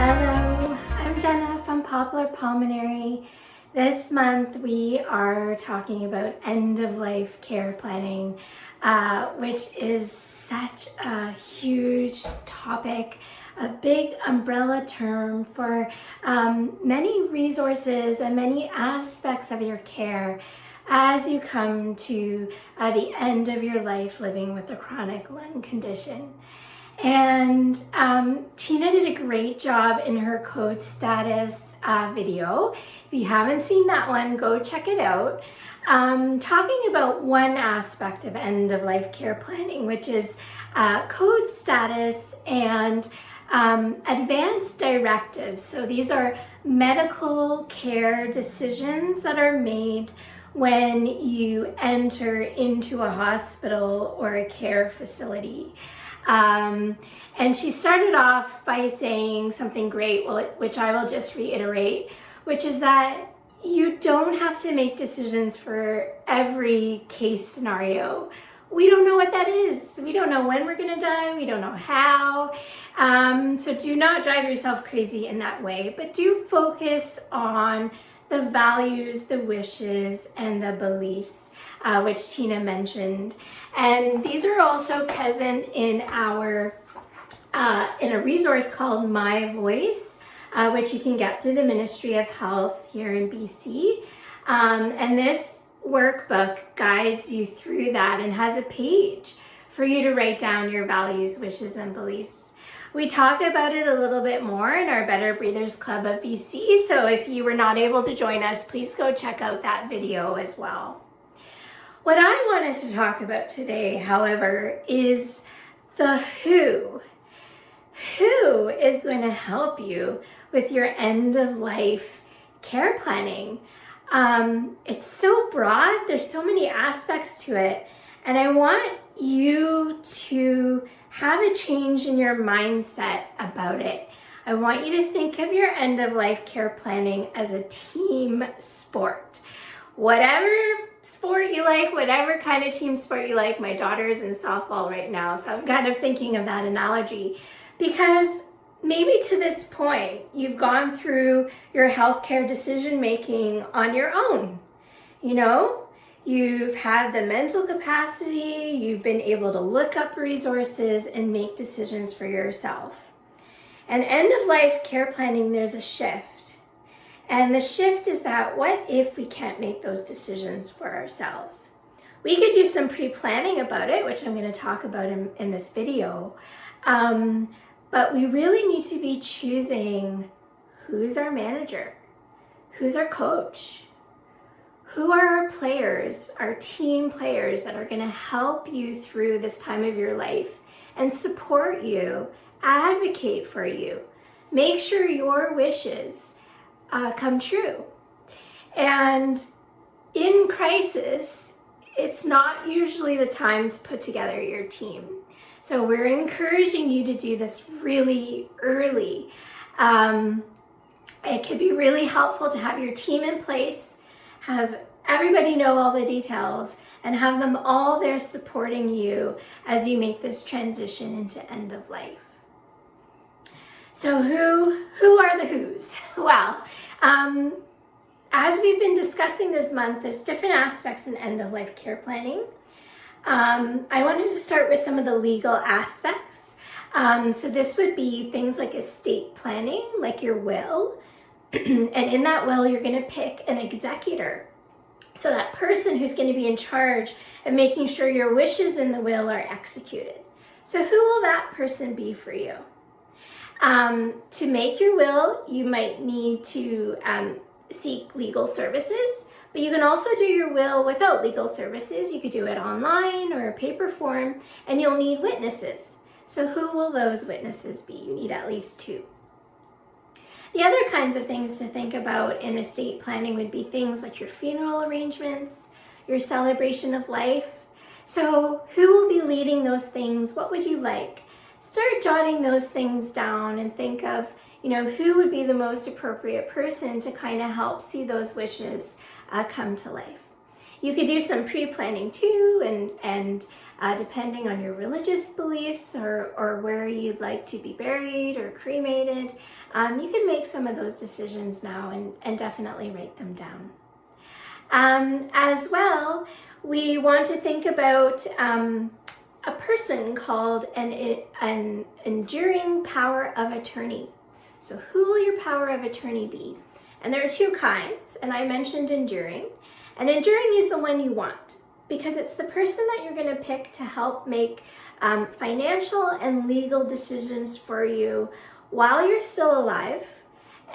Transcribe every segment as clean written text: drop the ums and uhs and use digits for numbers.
Hello, I'm Jenna from Pulmonary. This month we are talking about end-of-life care planning, which is such a huge topic, a big umbrella term for many resources and many aspects of your care as you come to the end of your life living with a chronic lung condition. And Tina did a great job in her code status video. If you haven't seen that one, go check it out. Talking about one aspect of end-of-life care planning, which is code status and advanced directives. So these are medical care decisions that are made when you enter into a hospital or a care facility. And she started off by saying something great, which I will just reiterate, which is that you don't have to make decisions for every case scenario. We don't know what that is. We don't know when we're going to die. We don't know how. So do not drive yourself crazy in that way, but do focus on the values, the wishes, and the beliefs, which Tina mentioned. And these are also present in our in a resource called My Voice, which you can get through the Ministry of Health here in BC. And this workbook guides you through that and has a page for you to write down your values, wishes, and beliefs. We talk about it a little bit more in our Better Breathers Club of BC, so if you were not able to join us, please go check out that video as well. What I wanted to talk about today, however, is the who. Who is going to help you with your end-of-life care planning? It's so broad, there's so many aspects to it, and I want you to have a change in your mindset about it. I want you to think of your end-of-life care planning as a team sport. Whatever sport you like, whatever kind of team sport you like. My daughter is in softball right now, so I'm kind of thinking of that analogy, because maybe to this point, you've gone through your healthcare decision making on your own. You know, you've had the mental capacity, you've been able to look up resources and make decisions for yourself. And end-of-life care planning, there's a shift. And the shift is that, what if we can't make those decisions for ourselves? We could do some pre-planning about it, which I'm going to talk about in this video. But we really need to be choosing who's our manager, who's our coach, who are our players, our team players that are going to help you through this time of your life and support you, advocate for you, make sure your wishes come true. And in crisis, it's not usually the time to put together your team. So we're encouraging you to do this really early. It could be really helpful to have your team in place, have everybody know all the details, and have them all there supporting you as you make this transition into end of life. So who are the who's? Well, as we've been discussing this month, there's different aspects in end-of-life care planning. I wanted to start with some of the legal aspects. So this would be things like estate planning, like your will. And in that will, you're going to pick an executor. So that person who's going to be in charge of making sure your wishes in the will are executed. So who will that person be for you? To make your will, you might need to seek legal services, but you can also do your will without legal services. You could do it online or a paper form, and you'll need witnesses. So who will those witnesses be? You need at least 2. The other kinds of things to think about in estate planning would be things like your funeral arrangements, your celebration of life. So who will be leading those things? What would you like? Start jotting those things down and think of, who would be the most appropriate person to kind of help see those wishes come to life. You could do some pre-planning too, and depending on your religious beliefs or where you'd like to be buried or cremated. You can make some of those decisions now and definitely write them down. As well, we want to think about a person called an enduring power of attorney. So who will your power of attorney be? And there are two kinds, and I mentioned enduring. And enduring is the one you want, because it's the person that you're going to pick to help make financial and legal decisions for you while you're still alive,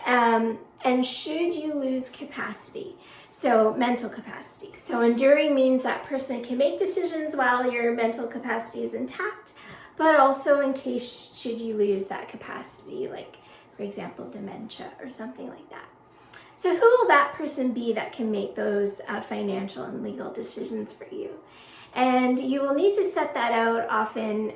and should you lose capacity, so mental capacity. So enduring means that person can make decisions while your mental capacity is intact, but also in case should you lose that capacity, like for example dementia or something like that. So who will that person be that can make those financial and legal decisions for you? And you will need to set that out often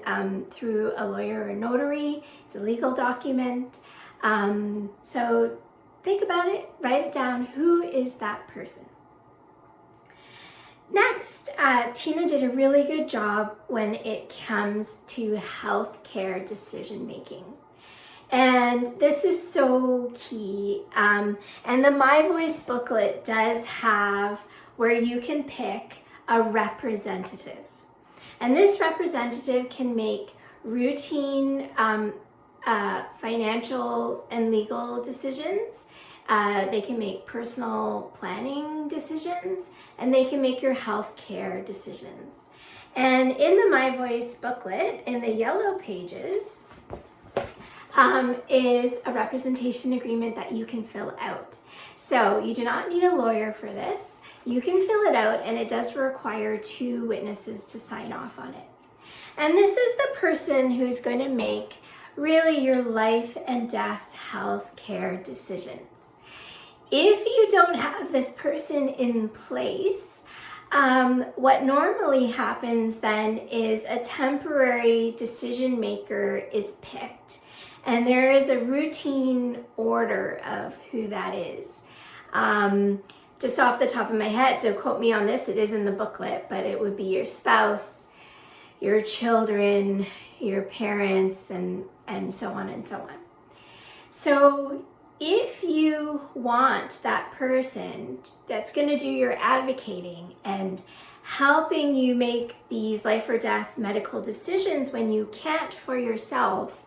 through a lawyer or notary. It's a legal document. So think about it, write it down. Who is that person? Next, Tina did a really good job when it comes to healthcare decision making. And this is so key. And the My Voice booklet does have where you can pick a representative. And this representative can make routine financial and legal decisions. They can make personal planning decisions, and they can make your healthcare decisions. And in the My Voice booklet, in the yellow pages, is a representation agreement that you can fill out. So you do not need a lawyer for this. You can fill it out, and it does require 2 witnesses to sign off on it. And this is the person who's going to make really your life and death health care decisions. If you don't have this person in place, what normally happens then is a temporary decision maker is picked. And there is a routine order of who that is. Just off the top of my head, don't quote me on this, it is in the booklet, but it would be your spouse, your children, your parents, and so on and so on. So if you want that person that's going to do your advocating and helping you make these life or death medical decisions when you can't for yourself,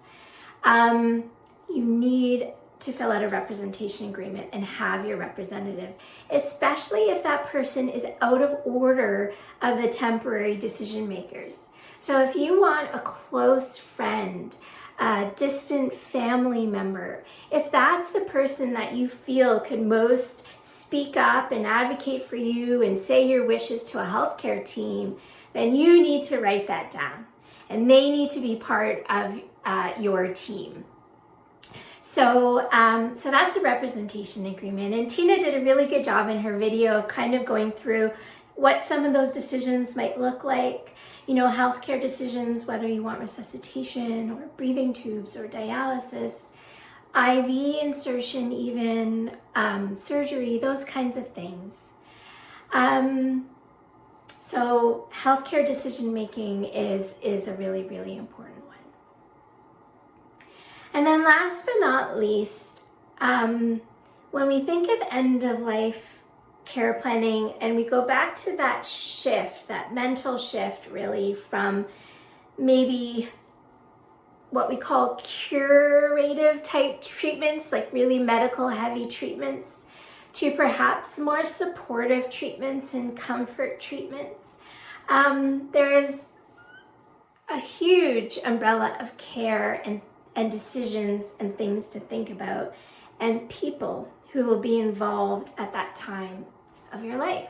you need to fill out a representation agreement and have your representative, especially if that person is out of order of the temporary decision makers. So if you want a close friend, a distant family member, if that's the person that you feel could most speak up and advocate for you and say your wishes to a healthcare team, then you need to write that down. And they need to be part of your team. So that's a representation agreement. And Tina did a really good job in her video of kind of going through what some of those decisions might look like. You know, healthcare decisions, whether you want resuscitation or breathing tubes or dialysis, IV insertion even, surgery, those kinds of things. So healthcare decision making is a really, really important one. And then last but not least, when we think of end of life care planning and we go back to that shift, that mental shift really from maybe what we call curative type treatments, like really medical heavy treatments, to perhaps more supportive treatments and comfort treatments, there is a huge umbrella of care and decisions and things to think about, and people who will be involved at that time of your life.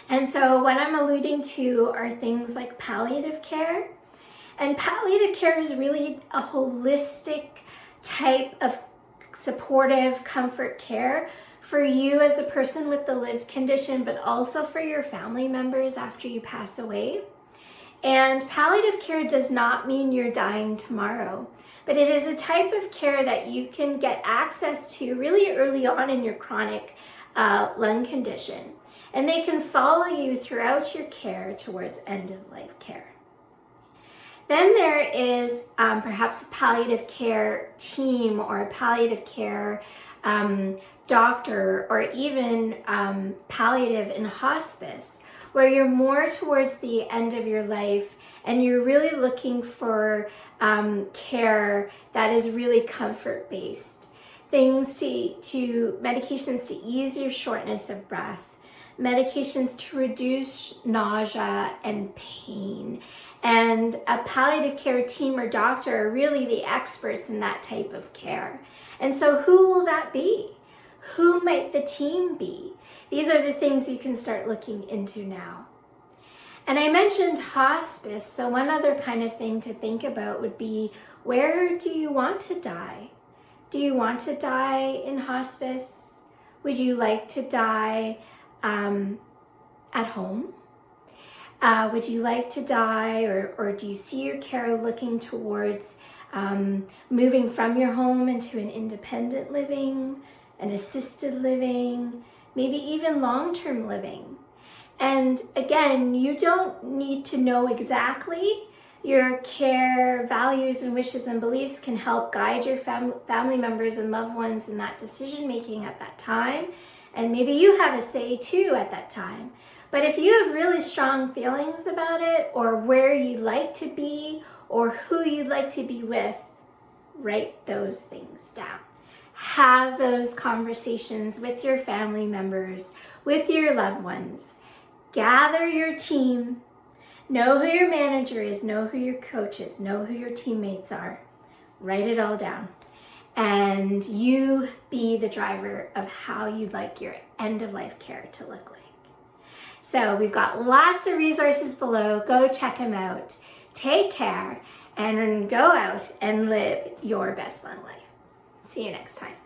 And so what I'm alluding to are things like palliative care. And palliative care is really a holistic type of supportive comfort care for you as a person with the lived condition, but also for your family members after you pass away. And palliative care does not mean you're dying tomorrow, but it is a type of care that you can get access to really early on in your chronic lung condition. and they can follow you throughout your care towards end-of-life care. Then there is perhaps a palliative care team or a palliative care doctor, or even palliative in hospice, where you're more towards the end of your life and you're really looking for care that is really comfort-based. Things to medications to ease your shortness of breath, medications to reduce nausea and pain. And a palliative care team or doctor are really the experts in that type of care. And so who will that be? Who might the team be? These are the things you can start looking into now. And I mentioned hospice, so one other kind of thing to think about would be, where do you want to die? Do you want to die in hospice? Would you like to die at home? Would you like to die, or do you see your care looking towards moving from your home into an independent living, an assisted living, maybe even long-term living? And again, you don't need to know exactly. Your care, values, and wishes and beliefs can help guide your family members and loved ones in that decision-making at that time. And maybe you have a say too at that time. But if you have really strong feelings about it, or where you'd like to be, or who you'd like to be with, write those things down. Have those conversations with your family members, with your loved ones. Gather your team. Know who your manager is, know who your coach is, know who your teammates are. Write it all down. And you be the driver of how you'd like your end-of-life care to look like. So we've got lots of resources below. Go check them out. Take care and go out and live your best long life. See you next time.